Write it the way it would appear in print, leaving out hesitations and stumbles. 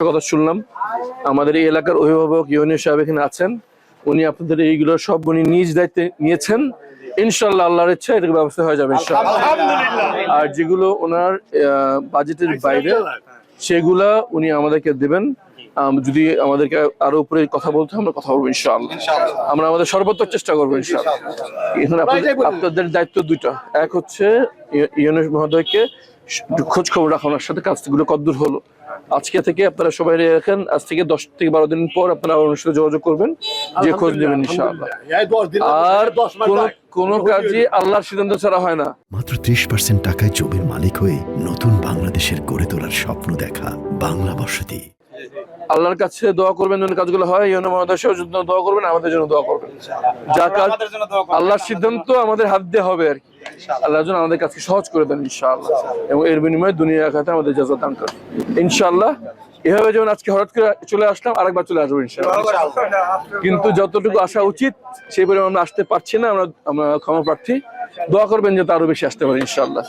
কথা শুনলাম। আমাদের এই এলাকার অভিভাবক ইউনিয়ন সাহেব এখানে আছেন, উনি আপনাদের এইগুলো সব উনি নিজ দায়িত্বে নিয়েছেন। ইনশাল্লাহ আল্লাহর ইচ্ছা এটার ব্যবস্থা হয়ে যাবে ইনশাআল্লাহ। আর যেগুলো ওনার বাজেটের বাইরে সেগুলা উনি আমাদেরকে দেবেন। যদি আমাদেরকে আরো উপরে কথা বলতে আমরা কথা বলবো ইনশাআল্লাহ। আমরা আমাদের সর্বোত্তম চেষ্টা করবো ইনশাআল্লাহ। এখানে আপনাদের দায়িত্ব দুইটা, এক হচ্ছে ইউনুস মহোদয়কে খোঁজ খবর রাখা, ওনার সাথে কাজগুলো কতদূর হলো। আজকে থেকে আপনারা সবাই রাখেন, আজ থেকে 10 থেকে 12 দিন পর আপনারা ওনার সাথে যোগাযোগ করবেন, যে খোঁজ নেবেন ইনশাআল্লাহ। আর কোন কাজই আল্লাহর সিদ্ধান্ত ছাড়া হয় না। মাত্র 30% টাকায় জমির মালিক হয়ে নতুন বাংলাদেশের গড়ে তোলার স্বপ্ন দেখা বাংলা বসতি। আল্লাহর কাছে দোয়া করবেন যেন কাজগুলো হয়, ইউনুস মহাদেশের জন্য দোয়া করবেন, আমাদের জন্য দোয়া করবেন। যা কাজ আল্লাহর সিদ্ধান্ত আমাদের হাত দিয়ে হবে আর কি, আল্লাহ যেন আমাদের কাজকে সহজ করে দেন ইনশাআল্লাহ, এবং এর বিনিময়ে দুনিয়া আখিরাতে আমাদের জাযা দান করেন ইনশাআল্লাহ। এভাবে যেমন আজকে হঠাৎ করে চলে আসলাম, আরেকবার চলে আসবো ইনশাআল্লাহ। কিন্তু যতটুকু আসা উচিত সেই পরিমাণে আমরা আসতে পারছি না, আমরা ক্ষমা প্রার্থী। দোয়া করবেন যাতে আরো বেশি আসতে পারি ইনশাআল্লাহ।